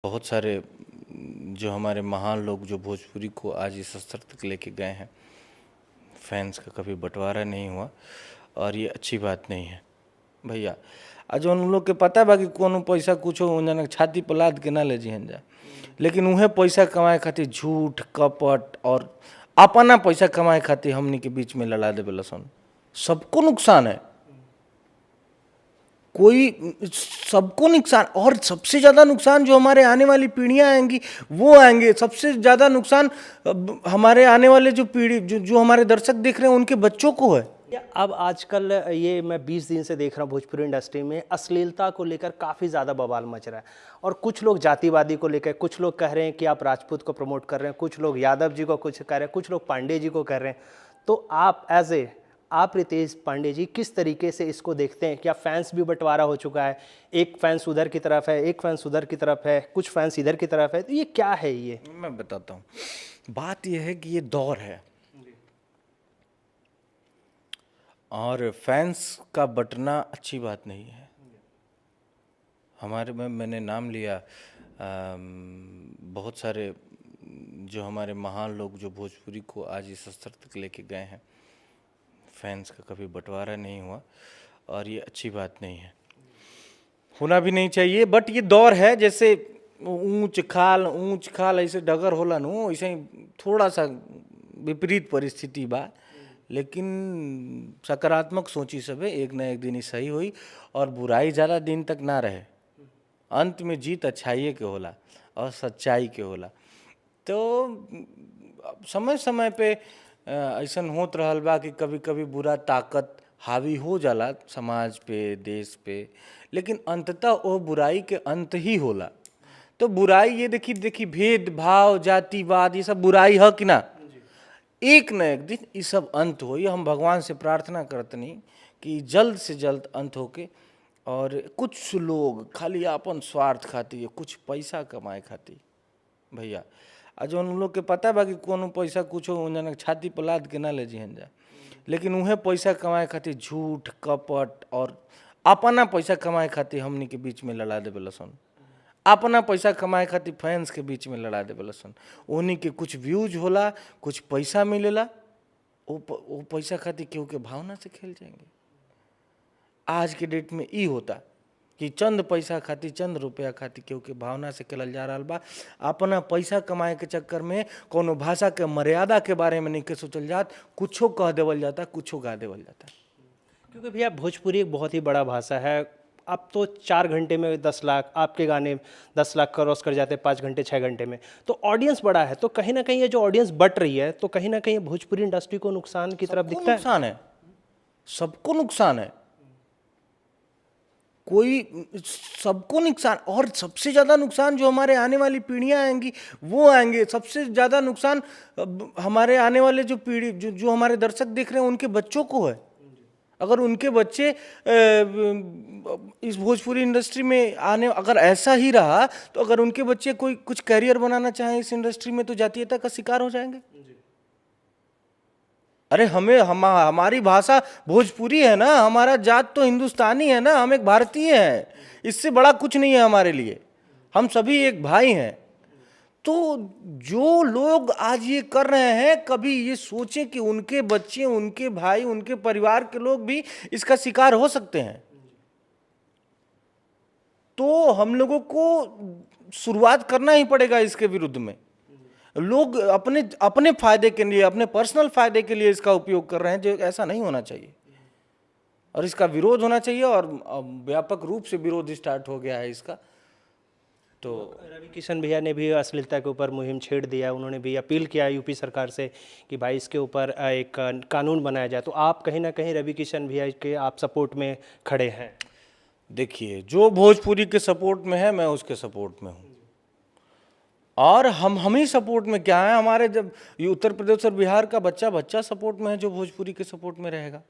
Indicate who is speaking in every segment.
Speaker 1: बहुत सारे जो हमारे महान लोग जो भोजपुरी को आज इस स्तर तक लेके गए हैं, फैंस का कभी बंटवारा नहीं हुआ और ये अच्छी बात नहीं है भैया। आज उन लोग के पता बा कि कोनो पैसा कुछ हो छाती पर लाद के ना ले जिहन जा, लेकिन उहे पैसा कमाए खातिर झूठ कपट और अपना पैसा कमाए खातिर हमनी के बीच में लड़ा देवे लसन। सबको नुकसान है, कोई सबको नुकसान, और सबसे ज़्यादा नुकसान जो हमारे आने वाली पीढ़ियाँ आएंगी वो आएंगे। सबसे ज़्यादा नुकसान हमारे आने वाले जो पीढ़ी जो हमारे दर्शक देख रहे हैं उनके बच्चों को है।
Speaker 2: अब आजकल ये मैं 20 दिन से देख रहा हूँ भोजपुरी इंडस्ट्री में अश्लीलता को लेकर काफ़ी ज़्यादा बवाल मच रहा है और कुछ लोग जातिवादी को लेकर, कुछ लोग कह रहे हैं कि आप राजपूत को प्रमोट कर रहे हैं, कुछ लोग यादव जी को कुछ कह रहे हैं, कुछ लोग पांडे जी को कह रहे हैं। तो आप रितेश पांडे जी किस तरीके से इसको देखते हैं? क्या फैंस भी बंटवारा हो चुका है, एक फैंस उधर की तरफ है, एक फैंस उधर की तरफ है, कुछ फैंस इधर की तरफ है, तो ये क्या है? ये
Speaker 1: मैं बताता हूँ। बात यह है कि ये दौर है और फैंस का बंटना अच्छी बात नहीं है। हमारे में मैंने नाम लिया बहुत सारे जो हमारे महान लोग जो भोजपुरी को आज इस स्तर तक लेके गए हैं, फैंस का कभी बंटवारा नहीं हुआ और ये अच्छी बात नहीं है, होना भी नहीं चाहिए। बट ये दौर है, जैसे ऊंच खाल ऐसे डगर होला नु, ऐसे थोड़ा सा विपरीत परिस्थिति बा, लेकिन सकारात्मक सोची सबे, एक ना एक दिन ही सही हुई और बुराई ज़्यादा दिन तक ना रहे। अंत में जीत अच्छाई के होला और सच्चाई के होला। तो समय समय पे ऐसन होत रहल बा कि कभी कभी बुरा ताकत हावी हो जाला समाज पे, देश पे, लेकिन अंततः वो बुराई के अंत ही होला। तो बुराई ये देखी भेदभाव, जातिवाद, ये सब बुराई है कि ना? एक न एक दिन ये सब अंत हो। ये हम भगवान से प्रार्थना करतनी कि जल्द से जल्द अंत होके, और कुछ लोग खाली अपन स्वार्थ खातिर, कुछ पैसा कमाए खातिर भैया, आज उन लोग के पता बा कि कोनो पैसा कुछ हो छाती पर लाद के ना ले जिहन जा, लेकिन उहे पैसा कमाए खातिर झूठ कपट और अपना पैसा कमाए खातिर हमनी के बीच में लड़ा देवे लसन। अपना पैसा कमाए खातिर फैंस के बीच में लड़ा देवे लसन। उन्हीं के कुछ व्यूज होला, कुछ पैसा मिलेला, वो पैसा खातिर केहू के भावना से खेल जाएंगे। आज के डेट में ई होता कि चंद पैसा खातिर, चंद रुपया खातिर केहू के भावना से खेलल जा रहा बा। अपना पैसा कमाए के चक्कर में कोनो भाषा के मर्यादा के बारे में नहीं के सोचल जात, कुछो कह देवल जाता, कुछो गा देवल जाता।
Speaker 2: क्योंकि भैया भोजपुरी एक बहुत ही बड़ा भाषा है। अब तो 4 घंटे में 10 लाख, आपके गाने 10 लाख क्रॉस कर जाते हैं 5 घंटे 6 घंटे में, तो ऑडियंस बड़ा है। तो कहीं ना कहीं ये जो ऑडियंस बढ़ रही है, तो कहीं ना कहीं भोजपुरी इंडस्ट्री को नुकसान की तरफ दिखता है।
Speaker 1: नुकसान है, सबको नुकसान है, सबको नुकसान, और सबसे ज़्यादा नुकसान जो हमारे आने वाली पीढ़ियाँ आएंगी वो आएंगे। सबसे ज़्यादा नुकसान हमारे आने वाले जो पीढ़ी जो हमारे दर्शक देख रहे हैं उनके बच्चों को है। अगर उनके बच्चे इस भोजपुरी इंडस्ट्री में अगर ऐसा ही रहा, तो अगर उनके बच्चे कोई कुछ करियर बनाना चाहें इस इंडस्ट्री में, तो जातीयता का शिकार हो जाएंगे। अरे हमारी भाषा भोजपुरी है ना, हमारा जात तो हिंदुस्तानी है ना, हम एक भारतीय हैं, इससे बड़ा कुछ नहीं है हमारे लिए, हम सभी एक भाई हैं। तो जो लोग आज ये कर रहे हैं, कभी ये सोचें कि उनके बच्चे, उनके भाई, उनके परिवार के लोग भी इसका शिकार हो सकते हैं। तो हम लोगों को शुरुआत करना ही पड़ेगा इसके विरुद्ध में। लोग अपने फायदे के लिए, अपने पर्सनल फायदे के लिए इसका उपयोग कर रहे हैं, जो ऐसा नहीं होना चाहिए और इसका विरोध होना चाहिए, और व्यापक रूप से विरोध स्टार्ट हो गया है इसका। तो
Speaker 2: रवि किशन भैया ने भी अश्लीलता के ऊपर मुहिम छेड़ दिया, उन्होंने भी अपील किया यूपी सरकार से कि भाई इसके ऊपर एक कानून बनाया जाए। तो आप कहीं ना कहीं रवि किशन भैया के आप सपोर्ट में खड़े हैं?
Speaker 1: देखिए, जो भोजपुरी के सपोर्ट में है, मैं उसके सपोर्ट में हूँ, और हम ही सपोर्ट में क्या है, हमारे जब ये उत्तर प्रदेश और बिहार का बच्चा सपोर्ट में है जो भोजपुरी के सपोर्ट में रहेगा।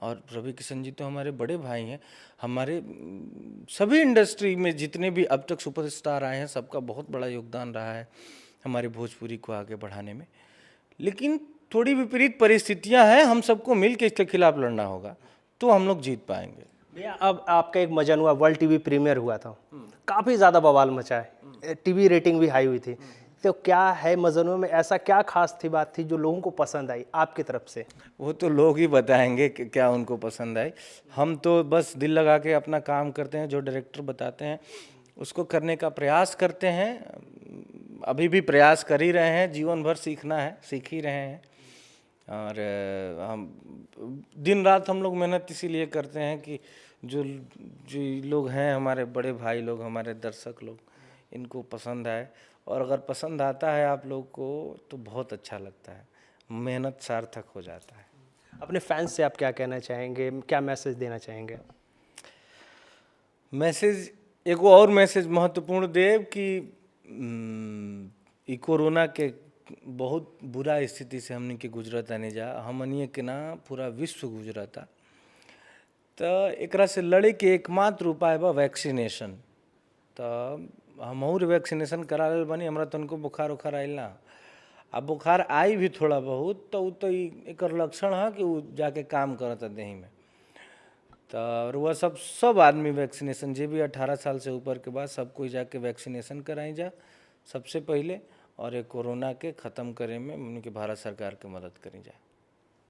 Speaker 1: और रवि किशन जी तो हमारे बड़े भाई हैं। हमारे सभी इंडस्ट्री में जितने भी अब तक सुपरस्टार आए हैं, सबका बहुत बड़ा योगदान रहा है हमारे भोजपुरी को आगे बढ़ाने में। लेकिन थोड़ी विपरीत परिस्थितियां हैं, हम सबको मिल के इसके खिलाफ लड़ना होगा, तो हम लोग जीत पाएंगे।
Speaker 2: भैया अब आपका एक मजनुआ वर्ल्ड टीवी प्रीमियर हुआ था, काफ़ी ज़्यादा बवाल मचा है, टीवी रेटिंग भी हाई हुई थी। तो क्या है मजनू में, ऐसा क्या खास थी, बात थी जो लोगों को पसंद आई आपकी तरफ से?
Speaker 1: वो तो लोग ही बताएंगे कि क्या उनको पसंद आई। हम तो बस दिल लगा के अपना काम करते हैं, जो डायरेक्टर बताते हैं उसको करने का प्रयास करते हैं। अभी भी प्रयास कर ही रहे हैं, जीवन भर सीखना है, सीख ही रहे हैं। और हम दिन रात हम लोग मेहनत इसीलिए करते हैं कि जो जो लोग हैं, हमारे बड़े भाई लोग, हमारे दर्शक लोग, इनको पसंद आए। और अगर पसंद आता है आप लोग को तो बहुत अच्छा लगता है, मेहनत सार्थक हो जाता है।
Speaker 2: अपने फैंस से आप क्या कहना चाहेंगे, क्या मैसेज देना चाहेंगे?
Speaker 1: मैसेज, एगो और मैसेज महत्वपूर्ण देव कि ई कोरोना के बहुत बुरा स्थिति से हमने के गुजरता नहीं जा, हमनिए के ना पूरा विश्व गुजरता। तो एकरा से लड़े के एकमात्र उपाय बा वैक्सीनेशन। तो हम और वैक्सीनेशन करा लेल बनी, हमरा तनको बुखार उखार आइल ना। अब बुखार आई भी थोड़ा बहुत तो तो एकर लक्षण है कि वो जाके काम करता देही में। तो वह सब आदमी वैक्सीनेशन, जे भी 18 साल से ऊपर के बाद सब कोई जाके वैक्सीनेशन कराई जा सबसे पहले, और ये कोरोना के ख़त्म करे में उनकी भारत सरकार के मदद करी जाए।